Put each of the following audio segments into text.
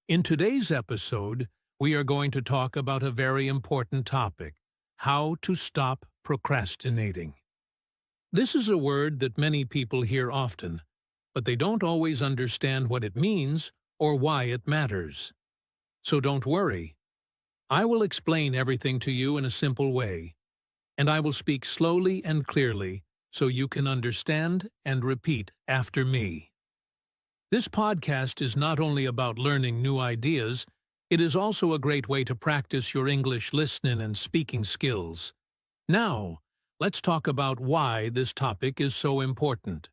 In today's episode, we are going to talk about a very important topic: how to stop procrastinating. This is a word that many people hear often, but they don't always understand what it means or why it matters. So don't worry. I will explain everything to you in a simple way, and I will speak slowly and clearly so you can understand and repeat after me. This podcast is not only about learning new ideas, it is also a great way to practice your English listening and speaking skills. Now, let's talk about why this topic is so important.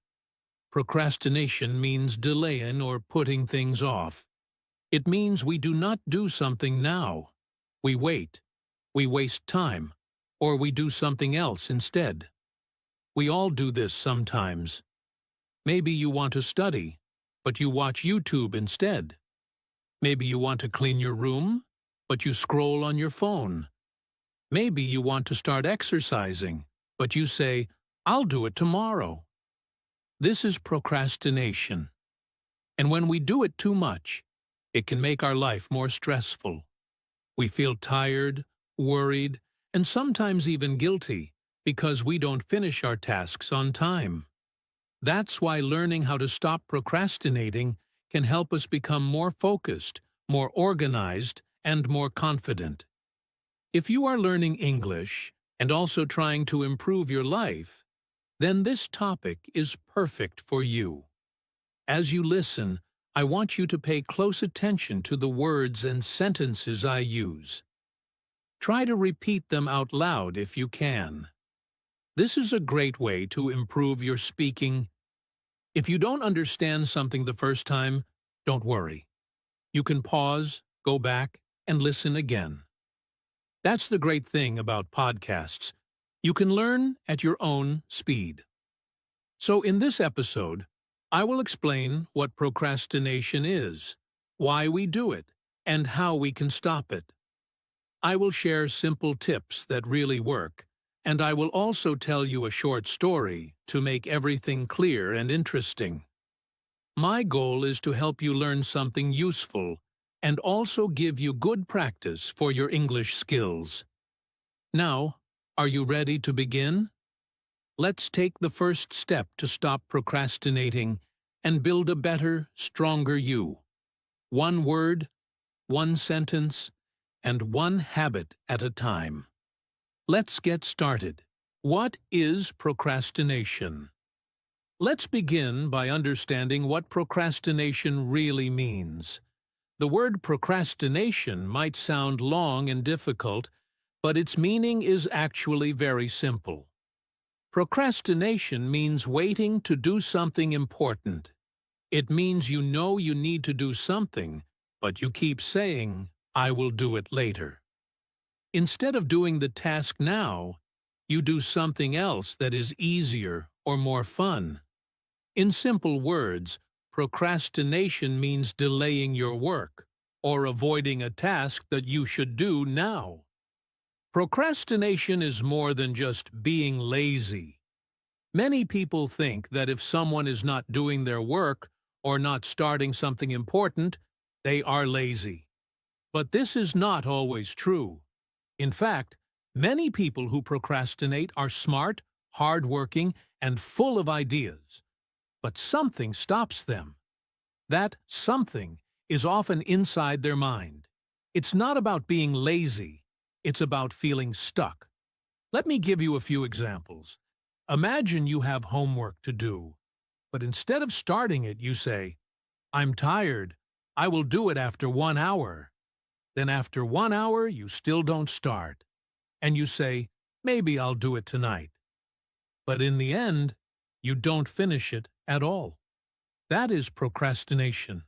Procrastination means delaying or putting things off. It means we do not do something now. We wait, we waste time, or we do something else instead. We all do this sometimes. Maybe you want to study, but you watch YouTube instead. Maybe you want to clean your room, but you scroll on your phone. Maybe you want to start exercising, but you say, "I'll do it tomorrow." This is procrastination. And when we do it too much, it can make our life more stressful. We feel tired, worried, and sometimes even guilty because we don't finish our tasks on time. That's why learning how to stop procrastinating can help us become more focused, more organized, and more confident. If you are learning English and also trying to improve your life, then this topic is perfect for you. As you listen, I want you to pay close attention to the words and sentences I use. Try to repeat them out loud if you can. This is a great way to improve your speaking. If you don't understand something the first time, don't worry. You can pause, go back, and listen again. That's the great thing about podcasts. You can learn at your own speed. So in this episode, I will explain what procrastination is, why we do it, and how we can stop it. I will share simple tips that really work, and I will also tell you a short story to make everything clear and interesting. My goal is to help you learn something useful and also give you good practice for your English skills. Now, are you ready to begin? Let's take the first step to stop procrastinating and build a better, stronger you. One word, one sentence, and one habit at a time. Let's get started. What is procrastination? Let's begin by understanding what procrastination really means. The word procrastination might sound long and difficult, but its meaning is actually very simple. Procrastination means waiting to do something important. It means you know you need to do something, but you keep saying, "I will do it later." Instead of doing the task now, you do something else that is easier or more fun. In simple words, procrastination means delaying your work or avoiding a task that you should do now. Procrastination is more than just being lazy. Many people think that if someone is not doing their work or not starting something important, they are lazy. But this is not always true. In fact, many people who procrastinate are smart, hardworking, and full of ideas. But something stops them. That something is often inside their mind. It's not about being lazy. It's about feeling stuck. Let me give you a few examples. Imagine you have homework to do, but instead of starting it, you say, "I'm tired. I will do it after 1 hour." Then after 1 hour, you still don't start. And you say, "Maybe I'll do it tonight." But in the end, you don't finish it at all. That is procrastination.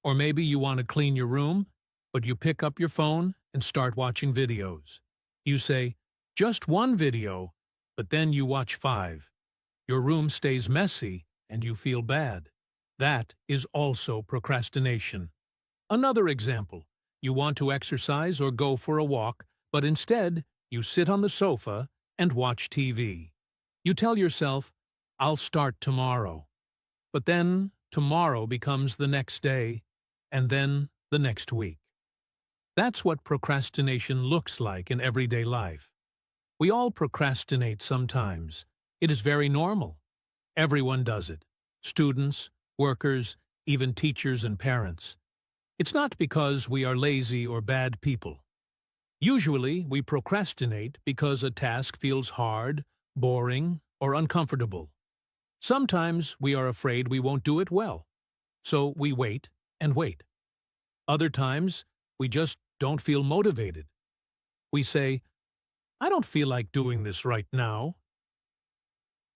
Or maybe you want to clean your room, but you pick up your phone and start watching videos. You say, "Just one video," but then you watch 5. Your room stays messy and you feel bad. That is also procrastination. Another example. You want to exercise or go for a walk, but instead, you sit on the sofa and watch TV. You tell yourself, "I'll start tomorrow." But then, tomorrow becomes the next day, and then the next week. That's what procrastination looks like in everyday life. We all procrastinate sometimes. It is very normal. Everyone does it. Students, workers, even teachers and parents. It's not because we are lazy or bad people. Usually, we procrastinate because a task feels hard, boring, or uncomfortable. Sometimes we are afraid we won't do it well, so we wait and wait. Other times, we just don't feel motivated. We say, "I don't feel like doing this right now."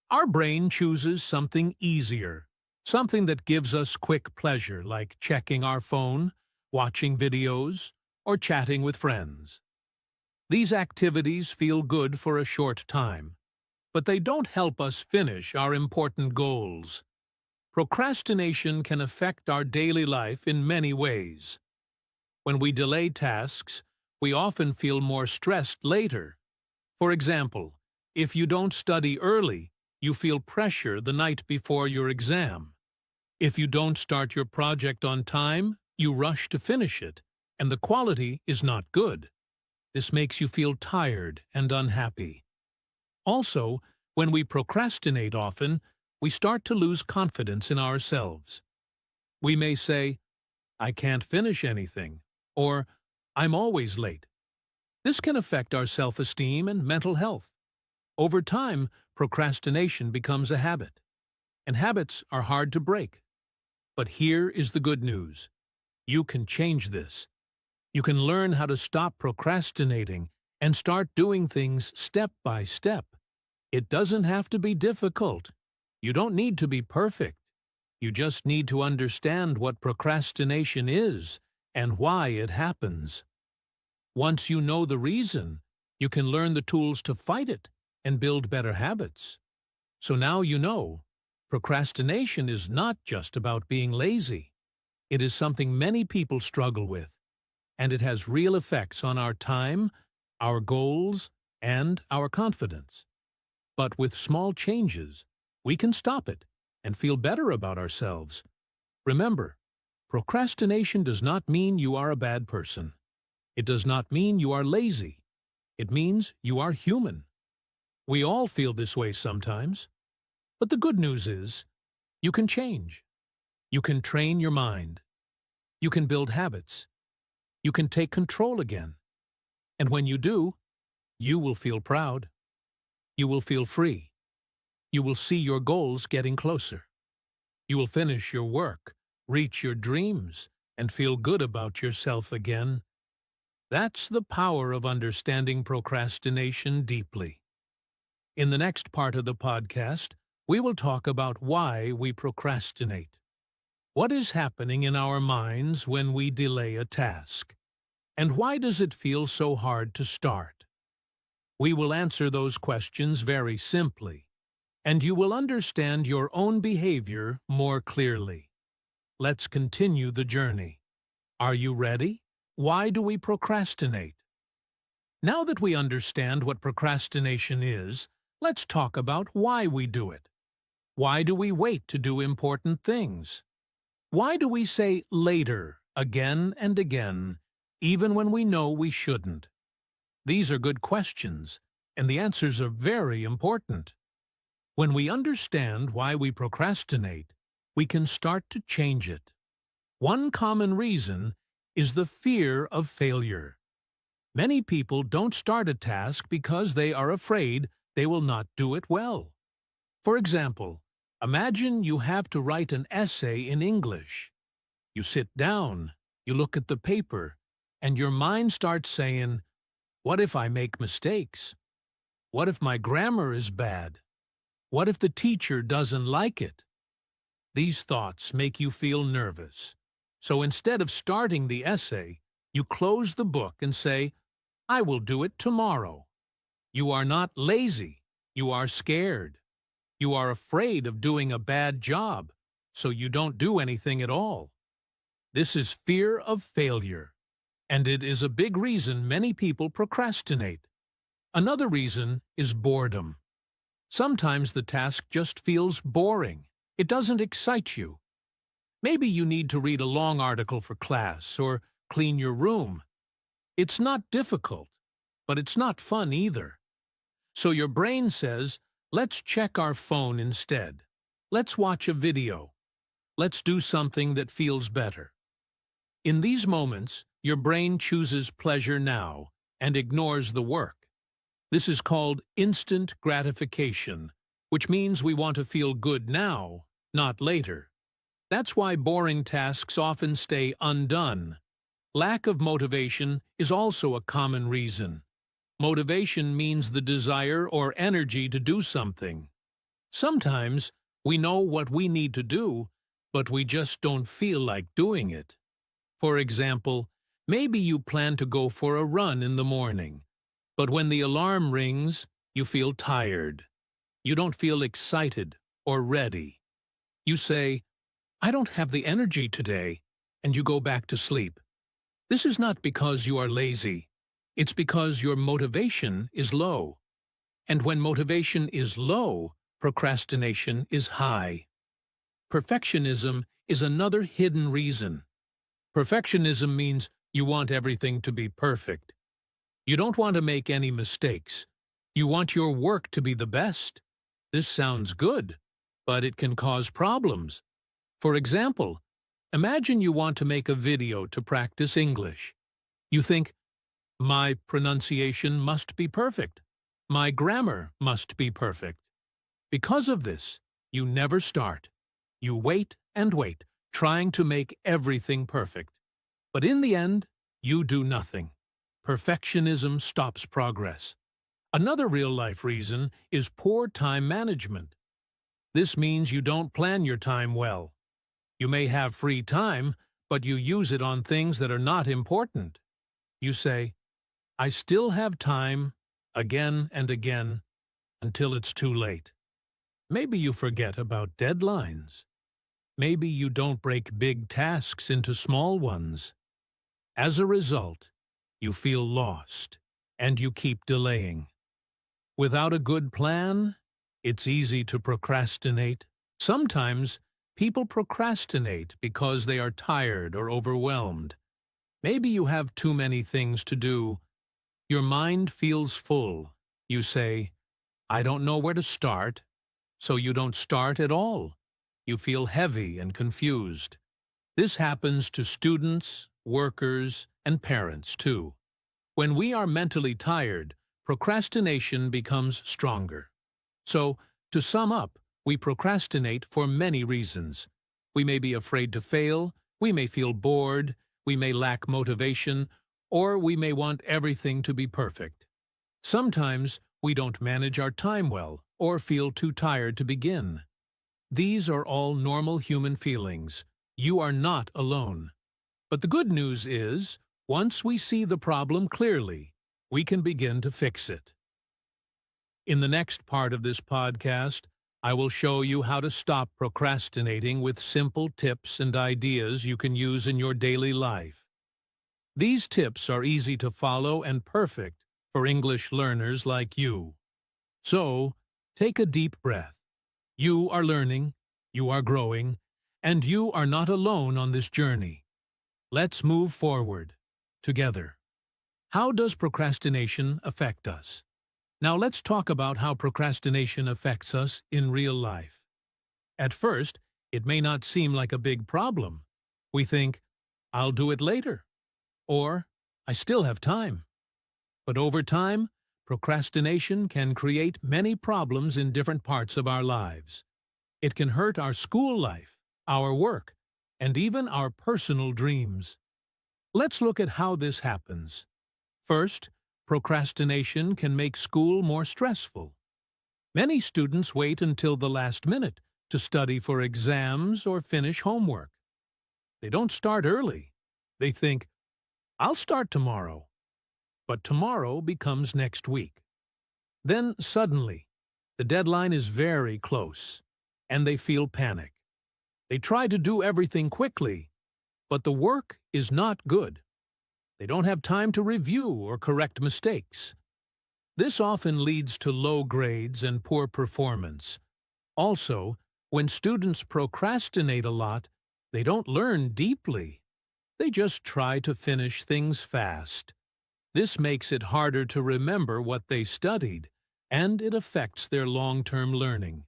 Our brain chooses something easier, something that gives us quick pleasure, like checking our phone, watching videos, or chatting with friends. These activities feel good for a short time, but they don't help us finish our important goals. Procrastination can affect our daily life in many ways. When we delay tasks, we often feel more stressed later. For example, if you don't study early, you feel pressure the night before your exam. If you don't start your project on time, you rush to finish it, and the quality is not good. This makes you feel tired and unhappy. Also, when we procrastinate often, we start to lose confidence in ourselves. We may say, "I can't finish anything," or "I'm always late." This can affect our self-esteem and mental health. Over time, procrastination becomes a habit, and habits are hard to break. But here is the good news. You can change this. You can learn how to stop procrastinating and start doing things step by step. It doesn't have to be difficult. You don't need to be perfect. You just need to understand what procrastination is and why it happens. Once you know the reason, you can learn the tools to fight it and build better habits. So now you know, procrastination is not just about being lazy. It is something many people struggle with, and it has real effects on our time, our goals, and our confidence. But with small changes, we can stop it and feel better about ourselves. Remember, procrastination does not mean you are a bad person. It does not mean you are lazy. It means you are human. We all feel this way sometimes. But the good news is, you can change. You can train your mind. You can build habits. You can take control again. And when you do, you will feel proud. You will feel free. You will see your goals getting closer. You will finish your work, reach your dreams, and feel good about yourself again. That's the power of understanding procrastination deeply. In the next part of the podcast, we will talk about why we procrastinate. What is happening in our minds when we delay a task? And why does it feel so hard to start? We will answer those questions very simply, and you will understand your own behavior more clearly. Let's continue the journey. Are you ready? Why do we procrastinate? Now that we understand what procrastination is, let's talk about why we do it. Why do we wait to do important things? Why do we say later again and again, even when we know we shouldn't? These are good questions, and the answers are very important. When we understand why we procrastinate, we can start to change it. One common reason is the fear of failure. Many people don't start a task because they are afraid they will not do it well. For example, imagine you have to write an essay in English. You sit down, you look at the paper, and your mind starts saying, "What if I make mistakes? What if my grammar is bad? What if the teacher doesn't like it?" These thoughts make you feel nervous. So instead of starting the essay, you close the book and say, "I will do it tomorrow." You are not lazy. You are scared. You are afraid of doing a bad job, so you don't do anything at all. This is fear of failure, and it is a big reason many people procrastinate. Another reason is boredom. Sometimes the task just feels boring. It doesn't excite you. Maybe you need to read a long article for class or clean your room. It's not difficult, but it's not fun either. So your brain says, let's check our phone instead. Let's watch a video. Let's do something that feels better. In these moments, your brain chooses pleasure now and ignores the work. This is called instant gratification, which means we want to feel good now, not later. That's why boring tasks often stay undone. Lack of motivation is also a common reason. Motivation means the desire or energy to do something. Sometimes we know what we need to do, but we just don't feel like doing it. For example, maybe you plan to go for a run in the morning, but when the alarm rings, you feel tired. You don't feel excited or ready. You say, I don't have the energy today, and you go back to sleep. This is not because you are lazy. It's because your motivation is low. And when motivation is low, procrastination is high. Perfectionism is another hidden reason. Perfectionism means you want everything to be perfect. You don't want to make any mistakes. You want your work to be the best. This sounds good, but it can cause problems. For example, imagine you want to make a video to practice English. You think, my pronunciation must be perfect. My grammar must be perfect. Because of this, you never start. You wait and wait, trying to make everything perfect. But in the end, you do nothing. Perfectionism stops progress. Another real-life reason is poor time management. This means you don't plan your time well. You may have free time, but you use it on things that are not important. You say, I still have time, again and again, until it's too late. Maybe you forget about deadlines. Maybe you don't break big tasks into small ones. As a result, you feel lost, and you keep delaying. Without a good plan, it's easy to procrastinate. Sometimes, people procrastinate because they are tired or overwhelmed. Maybe you have too many things to do. Your mind feels full. You say, I don't know where to start, so you don't start at all. You feel heavy and confused. This happens to students, workers, and parents too. When we are mentally tired, procrastination becomes stronger. So, to sum up, we procrastinate for many reasons. We may be afraid to fail, we may feel bored, we may lack motivation, or we may want everything to be perfect. Sometimes we don't manage our time well or feel too tired to begin. These are all normal human feelings. You are not alone. But the good news is, once we see the problem clearly, we can begin to fix it. In the next part of this podcast, I will show you how to stop procrastinating with simple tips and ideas you can use in your daily life. These tips are easy to follow and perfect for English learners like you. So, take a deep breath. You are learning, you are growing, and you are not alone on this journey. Let's move forward, together. How does procrastination affect us? Now let's talk about how procrastination affects us in real life. At first, it may not seem like a big problem. We think, I'll do it later, or I still have time. But over time, procrastination can create many problems in different parts of our lives. It can hurt our school life, our work, and even our personal dreams. Let's look at how this happens. First, procrastination can make school more stressful. Many students wait until the last minute to study for exams or finish homework. They don't start early. They think, I'll start tomorrow. But tomorrow becomes next week. Then suddenly, the deadline is very close, and they feel panic. They try to do everything quickly, but the work is not good. They don't have time to review or correct mistakes. This often leads to low grades and poor performance. Also, when students procrastinate a lot, They don't learn deeply. They just try to finish things fast. This makes it harder to remember what they studied, and it affects their long-term learning.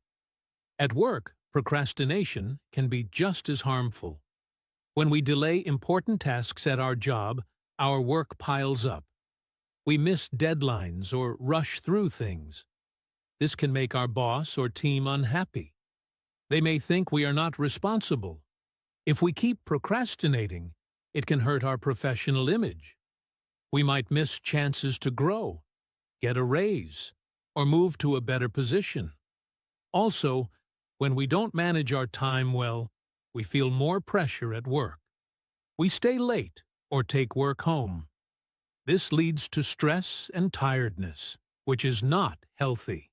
At work, procrastination can be just as harmful. When we delay important tasks at our job, our work piles up. We miss deadlines or rush through things. This can make our boss or team unhappy. They may think we are not responsible. If we keep procrastinating, it can hurt our professional image. We might miss chances to grow, get a raise, or move to a better position. Also, when we don't manage our time well, we feel more pressure at work. We stay late or take work home. This leads to stress and tiredness, which is not healthy.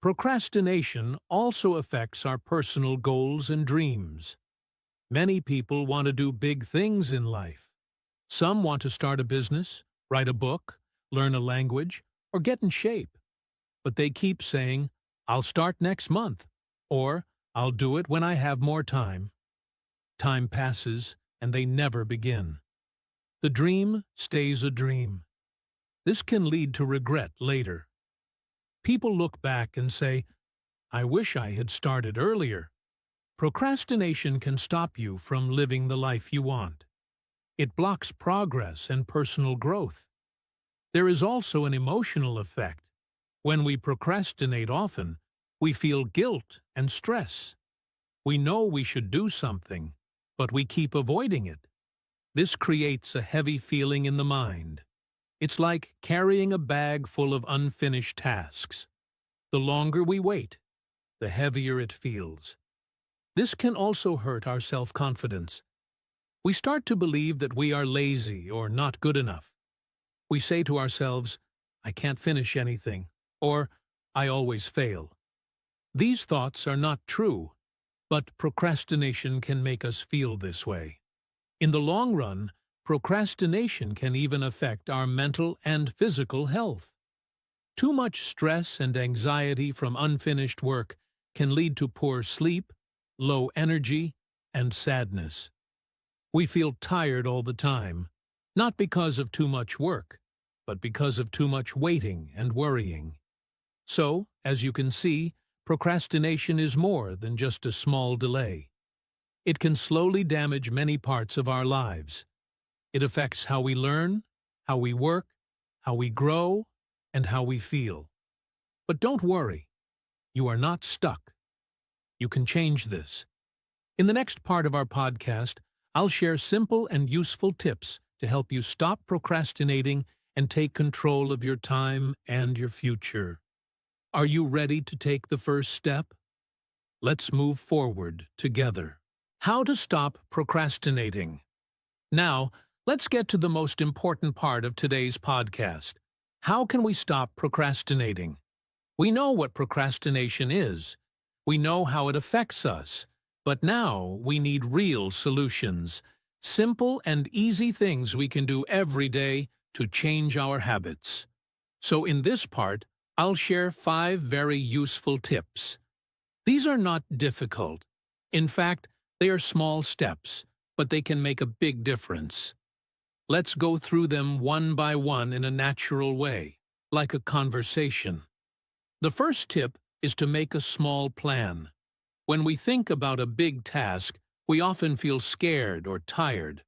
Procrastination also affects our personal goals and dreams. Many people want to do big things in life. Some want to start a business, write a book, learn a language, or get in shape. But they keep saying, "I'll start next month," or "I'll do it when I have more time." Time passes, and they never begin. The dream stays a dream. This can lead to regret later. People look back and say, "I wish I had started earlier." Procrastination can stop you from living the life you want. It blocks progress and personal growth. There is also an emotional effect. When we procrastinate often, we feel guilt and stress. We know we should do something, but we keep avoiding it. This creates a heavy feeling in the mind. It's like carrying a bag full of unfinished tasks. The longer we wait, the heavier it feels. This can also hurt our self-confidence. We start to believe that we are lazy or not good enough. We say to ourselves, "I can't finish anything," or "I always fail." These thoughts are not true, but procrastination can make us feel this way. In the long run, procrastination can even affect our mental and physical health. Too much stress and anxiety from unfinished work can lead to poor sleep, low energy, and sadness. We feel tired all the time, not because of too much work, but because of too much waiting and worrying. So, as you can see, procrastination is more than just a small delay. It can slowly damage many parts of our lives. It affects how we learn, how we work, how we grow, and how we feel. But don't worry, you are not stuck. You can change this. In the next part of our podcast, I'll share simple and useful tips to help you stop procrastinating and take control of your time and your future. Are you ready to take the first step? Let's move forward together. How to stop procrastinating. Now, let's get to the most important part of today's podcast. How can we stop procrastinating? We know what procrastination is. We know how it affects us. But now we need real solutions. Simple and easy things we can do every day to change our habits. So in this part, I'll share 5 very useful tips. These are not difficult. In fact, they are small steps, but they can make a big difference. Let's go through them one by one in a natural way, like a conversation. The first tip is to make a small plan. When we think about a big task, we often feel scared or tired.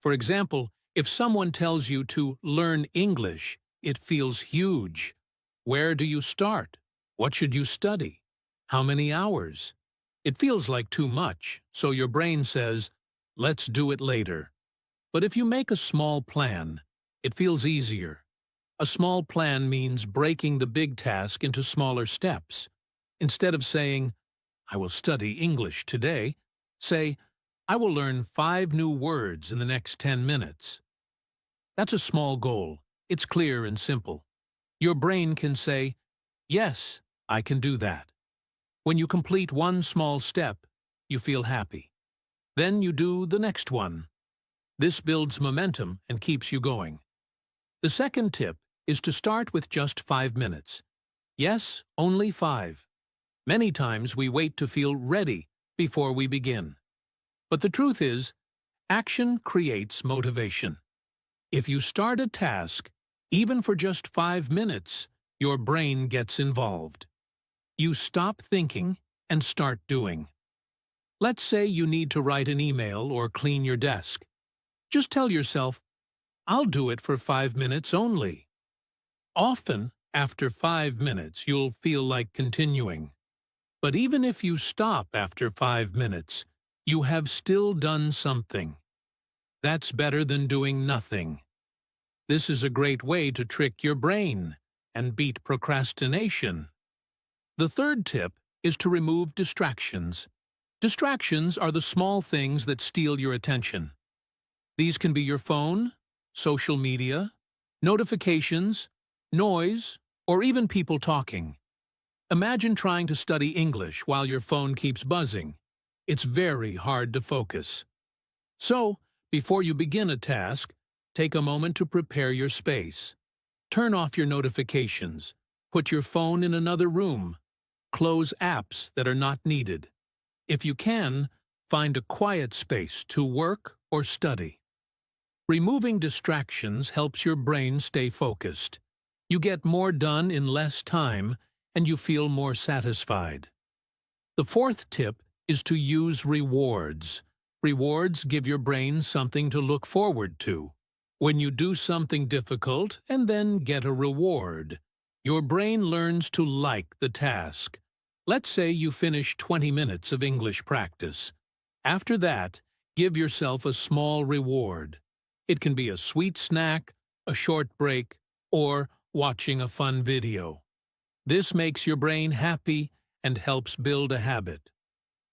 For example, if someone tells you to learn English, it feels huge. Where do you start? What should you study? How many hours? It feels like too much, so your brain says, "Let's do it later." But if you make a small plan, it feels easier. A small plan means breaking the big task into smaller steps. Instead of saying, "I will study English today," say, "I will learn 5 new words in the next 10 minutes." That's a small goal. It's clear and simple. Your brain can say, "Yes, I can do that." When you complete one small step, you feel happy. Then you do the next one. This builds momentum and keeps you going. The second tip is to start with just 5 minutes. Yes, only 5. Many times we wait to feel ready before we begin. But the truth is, action creates motivation. If you start a task, even for just 5 minutes, your brain gets involved. You stop thinking and start doing. Let's say you need to write an email or clean your desk. Just tell yourself, I'll do it for 5 minutes only. Often, after 5 minutes, you'll feel like continuing. But even if you stop after 5 minutes, you have still done something. That's better than doing nothing. This is a great way to trick your brain and beat procrastination. The third tip is to remove distractions. Distractions are the small things that steal your attention. These can be your phone, social media, notifications, noise, or even people talking. Imagine trying to study English while your phone keeps buzzing. It's very hard to focus. So, before you begin a task, take a moment to prepare your space. Turn off your notifications. Put your phone in another room. Close apps that are not needed. If you can, find a quiet space to work or study. Removing distractions helps your brain stay focused. You get more done in less time, and you feel more satisfied. The fourth tip is to use rewards. Rewards give your brain something to look forward to. When you do something difficult and then get a reward, your brain learns to like the task. Let's say you finish 20 minutes of English practice. After that, give yourself a small reward. It can be a sweet snack, a short break, or watching a fun video. This makes your brain happy and helps build a habit.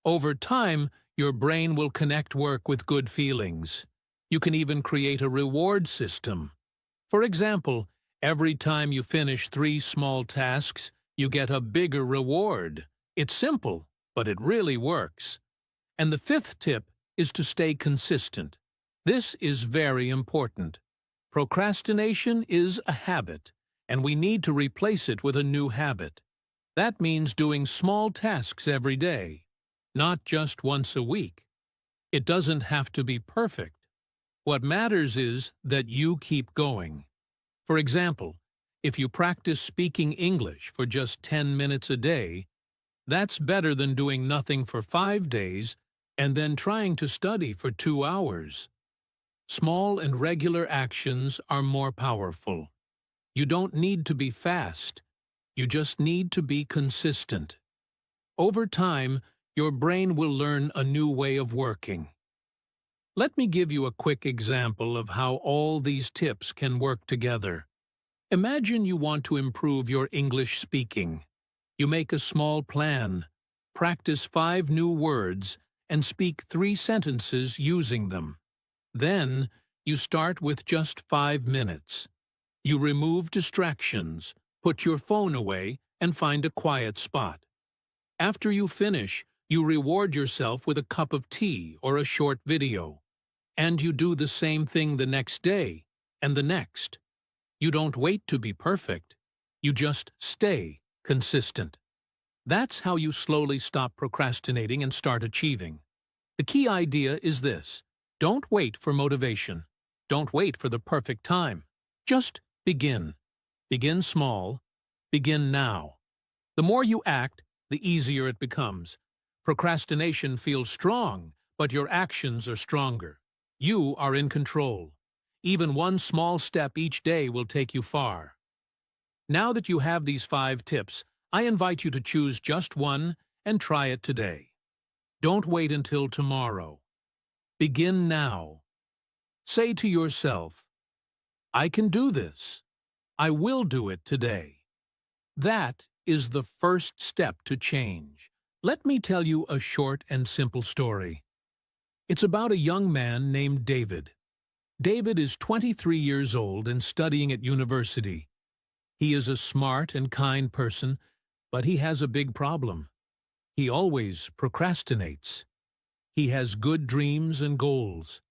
Over time, your brain will connect work with good feelings. You can even create a reward system. For example, every time you finish 3 small tasks, you get a bigger reward. It's simple, but it really works. And the fifth tip is to stay consistent. This is very important. Procrastination is a habit, and we need to replace it with a new habit. That means doing small tasks every day, not just once a week. It doesn't have to be perfect. What matters is that you keep going. For example, if you practice speaking English for just 10 minutes a day, that's better than doing nothing for 5 days and then trying to study for 2 hours. Small and regular actions are more powerful. You don't need to be fast. You just need to be consistent. Over time, your brain will learn a new way of working. Let me give you a quick example of how all these tips can work together. Imagine you want to improve your English speaking. You make a small plan, practice 5 new words, and speak 3 sentences using them. Then, you start with just 5 minutes. You remove distractions, put your phone away, and find a quiet spot. After you finish, you reward yourself with a cup of tea or a short video. And you do the same thing the next day, and the next. You don't wait to be perfect. You just stay consistent. That's how you slowly stop procrastinating and start achieving. The key idea is this: don't wait for motivation. Don't wait for the perfect time. Just begin. Begin small. Begin now. The more you act, the easier it becomes. Procrastination feels strong, but your actions are stronger. You are in control. Even one small step each day will take you far. Now that you have these 5 tips, I invite you to choose just one and try it today. Don't wait until tomorrow. Begin now. Say to yourself, I can do this. I will do it today. That is the first step to change. Let me tell you a short and simple story. It's about a young man named David. David is 23 years old and studying at university. He is a smart and kind person, but he has a big problem. He always procrastinates. He has good dreams and goals.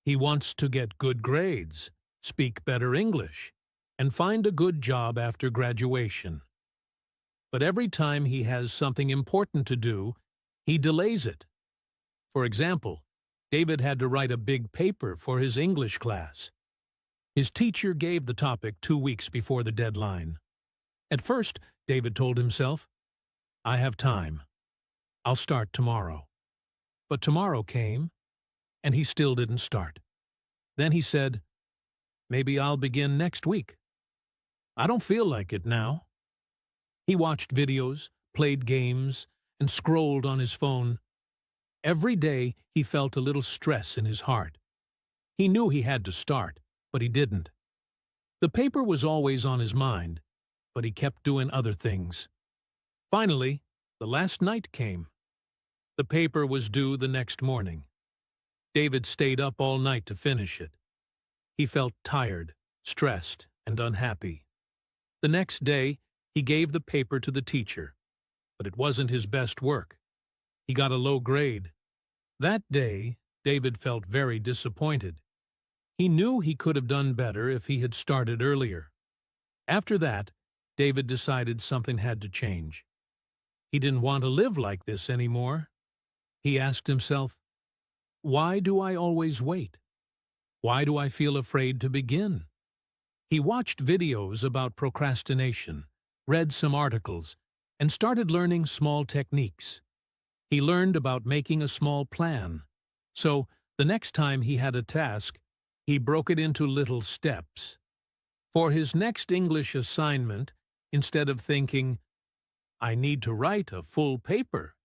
He wants to get good grades, speak better English, and find a good job after graduation. But every time he has something important to do, he delays it. For example, David had to write a big paper for his English class. His teacher gave the topic 2 weeks before the deadline. At first, David told himself, "I have time. I'll start tomorrow." But tomorrow came, and he still didn't start. Then he said, "Maybe I'll begin next week. I don't feel like it now." He watched videos, played games, and scrolled on his phone. Every day he felt a little stress in his heart. He knew he had to start, but he didn't. The paper was always on his mind, but he kept doing other things. Finally, the last night came. The paper was due the next morning. David stayed up all night to finish it. He felt tired, stressed, and unhappy. The next day, he gave the paper to the teacher, but it wasn't his best work. He got a low grade. That day, David felt very disappointed. He knew he could have done better if he had started earlier. After that, David decided something had to change. He didn't want to live like this anymore. He asked himself, "Why do I always wait? Why do I feel afraid to begin?" He watched videos about procrastination, read some articles, and started learning small techniques. He learned about making a small plan. So, the next time he had a task, he broke it into little steps. For his next English assignment, instead of thinking, "I need to write a full paper,"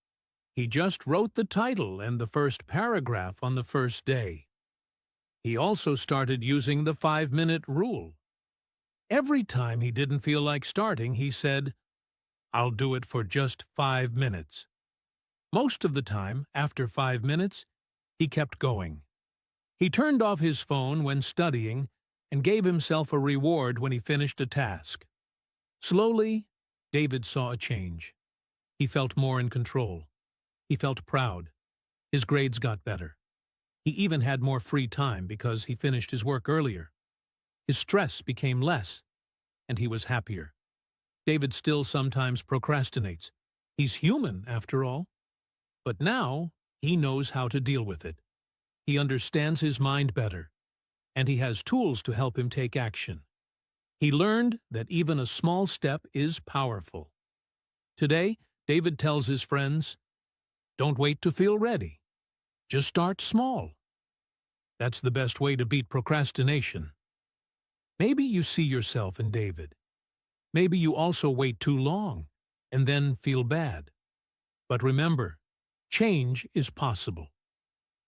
he just wrote the title and the first paragraph on the first day. He also started using the 5-minute rule. Every time he didn't feel like starting, he said, "I'll do it for just 5 minutes." Most of the time, after 5 minutes, he kept going. He turned off his phone when studying and gave himself a reward when he finished a task. Slowly, David saw a change. He felt more in control. He felt proud. His grades got better. He even had more free time because he finished his work earlier. His stress became less, and he was happier. David still sometimes procrastinates. He's human, after all. But now, he knows how to deal with it. He understands his mind better, and he has tools to help him take action. He learned that even a small step is powerful. Today, David tells his friends, "Don't wait to feel ready. Just start small." That's the best way to beat procrastination. Maybe you see yourself in David. Maybe you also wait too long and then feel bad. But remember, change is possible.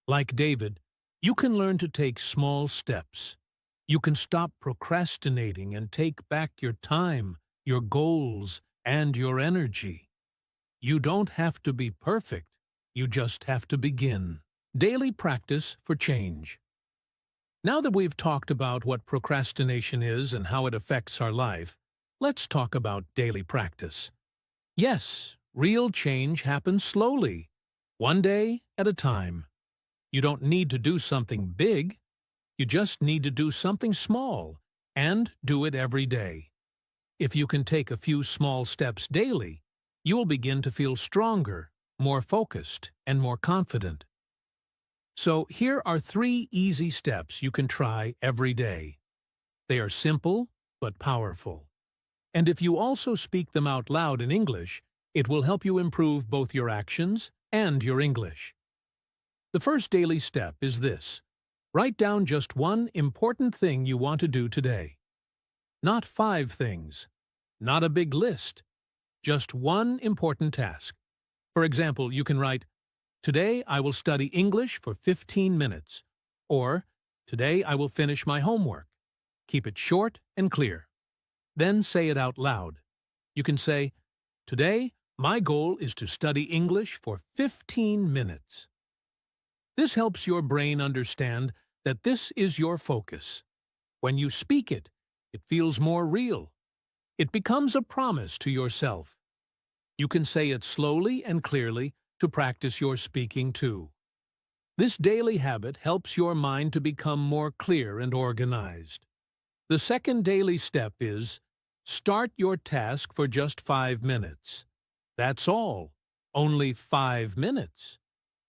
Like David, you can learn to take small steps. You can stop procrastinating and take back your time, your goals, and your energy. You don't have to be perfect. You just have to begin. Daily practice for change. Now that we've talked about what procrastination is and how it affects our life, let's talk about daily practice. Yes, real change happens slowly, one day at a time. You don't need to do something big. You just need to do something small, and do it every day. If you can take a few small steps daily, you will begin to feel stronger, more focused, and more confident. So here are 3 easy steps you can try every day. They are simple but powerful. And if you also speak them out loud in English, it will help you improve both your actions and your English. The first daily step is this. Write down just one important thing you want to do today. Not 5 things. Not a big list. Just one important task. For example, you can write, "Today I will study English for 15 minutes." Or, "Today I will finish my homework." Keep it short and clear. Then say it out loud. You can say, "Today, my goal is to study English for 15 minutes." This helps your brain understand that this is your focus. When you speak it, it feels more real. It becomes a promise to yourself. You can say it slowly and clearly to practice your speaking too. This daily habit helps your mind to become more clear and organized. The second daily step is, start your task for just 5 minutes. That's all. Only 5 minutes.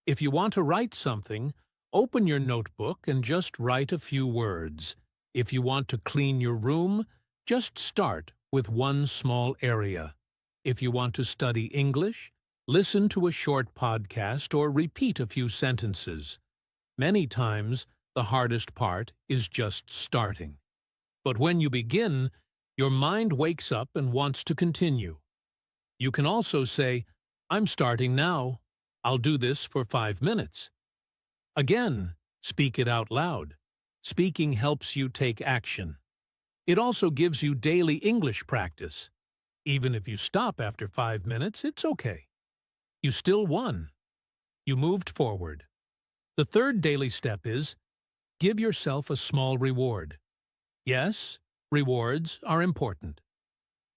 If you want to write something, Open your notebook and just write a few words. If you want to clean your room, just start with one small area. If you want to study English, listen to a short podcast or repeat a few sentences. Many times, the hardest part is just starting. But when you begin, your mind wakes up and wants to continue. You can also say, "I'm starting now. I'll do this for 5 minutes." Again, speak it out loud. Speaking helps you take action. It also gives you daily English practice. Even if you stop after 5 minutes, it's okay. You still won. You moved forward. The third daily step is, give yourself a small reward. Yes, rewards are important.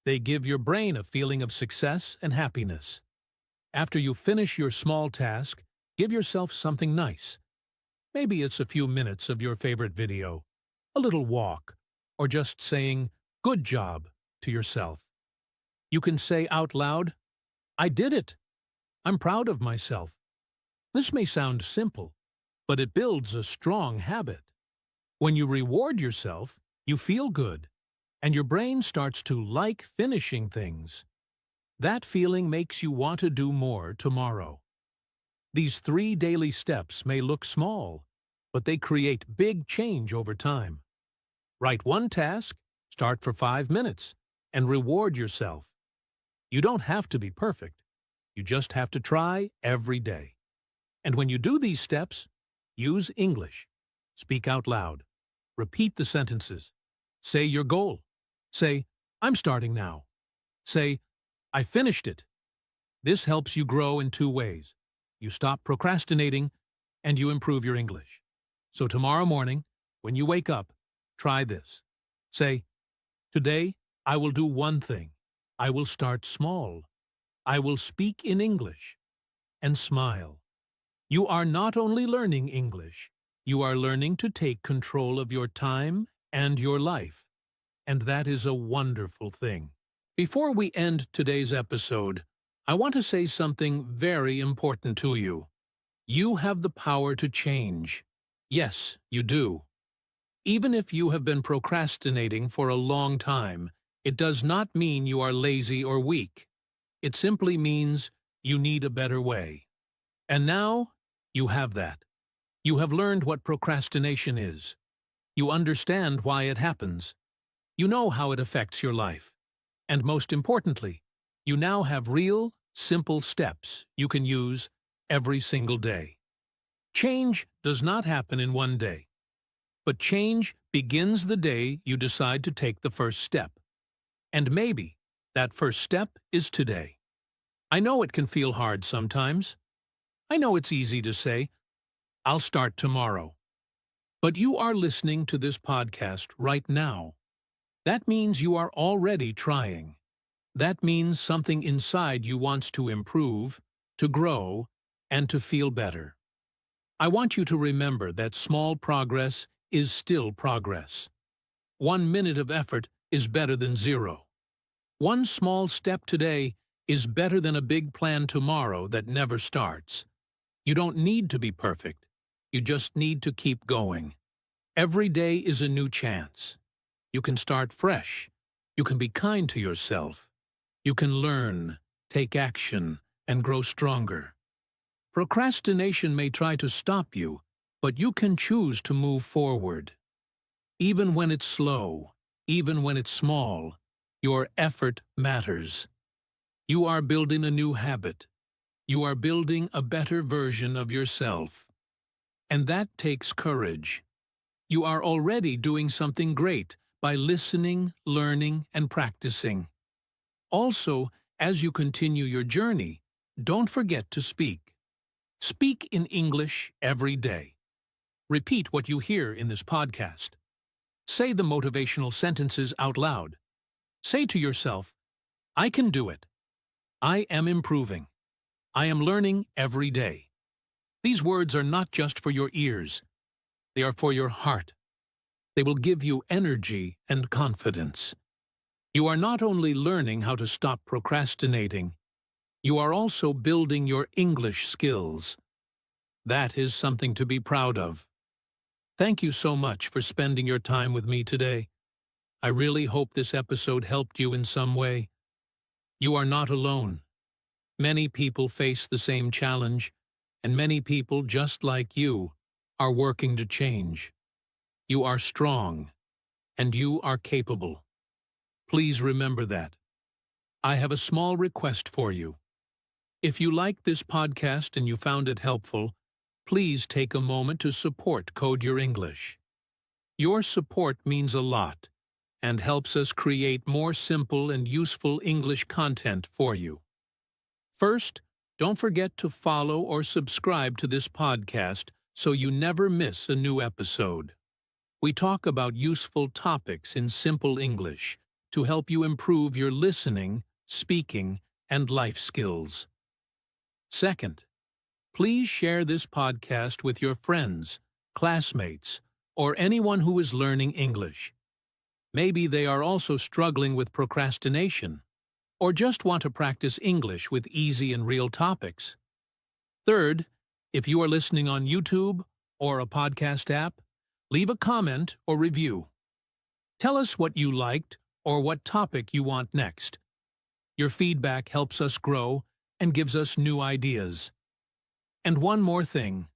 They give your brain a feeling of success and happiness. After you finish your small task, give yourself something nice. Maybe it's a few minutes of your favorite video, a little walk, or just saying, "Good job," to yourself. You can say out loud, "I did it. I'm proud of myself." This may sound simple, but it builds a strong habit. When you reward yourself, you feel good, and your brain starts to like finishing things. That feeling makes you want to do more tomorrow. These 3 daily steps may look small, but they create big change over time. Write one task, start for 5 minutes, and reward yourself. You don't have to be perfect. You just have to try every day. And when you do these steps, use English. Speak out loud. Repeat the sentences. Say your goal. Say, "I'm starting now." Say, "I finished it." This helps you grow in 2 ways. You stop procrastinating, and you improve your English. So tomorrow morning, when you wake up, try this. Say, "Today, I will do one thing. I will start small. I will speak in English." And smile. You are not only learning English, you are learning to take control of your time and your life. And that is a wonderful thing. Before we end today's episode, I want to say something very important to you. You have the power to change. Yes, you do. Even if you have been procrastinating for a long time, it does not mean you are lazy or weak. It simply means you need a better way. And now, you have that. You have learned what procrastination is. You understand why it happens. You know how it affects your life. And most importantly, you now have real, simple steps you can use every single day. Change does not happen in one day. But change begins the day you decide to take the first step. And maybe that first step is today. I know it can feel hard sometimes. I know it's easy to say, "I'll start tomorrow." But you are listening to this podcast right now. That means you are already trying. That means something inside you wants to improve, to grow, and to feel better. I want you to remember that small progress is still progress. 1 minute of effort is better than 0. One small step today is better than a big plan tomorrow that never starts. You don't need to be perfect. You just need to keep going. Every day is a new chance. You can start fresh. You can be kind to yourself. You can learn, take action, and grow stronger. Procrastination may try to stop you, but you can choose to move forward. Even when it's slow, even when it's small, your effort matters. You are building a new habit. You are building a better version of yourself. And that takes courage. You are already doing something great by listening, learning, and practicing. Also, as you continue your journey, don't forget to speak. Speak in English every day. Repeat what you hear in this podcast. Say the motivational sentences out loud. Say to yourself, "I can do it. I am improving. I am learning every day." These words are not just for your ears. They are for your heart. They will give you energy and confidence. You are not only learning how to stop procrastinating, you are also building your English skills. That is something to be proud of. Thank you so much for spending your time with me today. I really hope this episode helped you in some way. You are not alone. Many people face the same challenge, and many people just like you are working to change. You are strong, and you are capable. Please remember that. I have a small request for you. If you liked this podcast and you found it helpful, please take a moment to support Code Your English. Your support means a lot and helps us create more simple and useful English content for you. First, don't forget to follow or subscribe to this podcast so you never miss a new episode. We talk about useful topics in simple English to help you improve your listening, speaking, and life skills. Second, please share this podcast with your friends, classmates, or anyone who is learning English. Maybe they are also struggling with procrastination, or just want to practice English with easy and real topics. Third, if you are listening on YouTube or a podcast app, leave a comment or review. Tell us what you liked or what topic you want next. Your feedback helps us grow and gives us new ideas. And one more thing,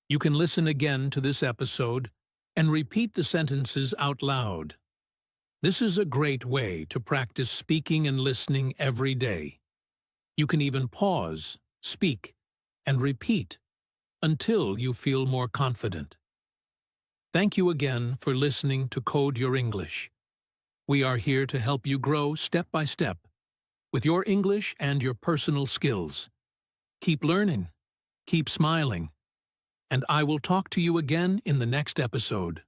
you can listen again to this episode and repeat the sentences out loud. This is a great way to practice speaking and listening every day. You can even pause, speak, and repeat until you feel more confident. Thank you again for listening to Code Your English. We are here to help you grow step by step with your English and your personal skills. Keep learning, keep smiling, and I will talk to you again in the next episode.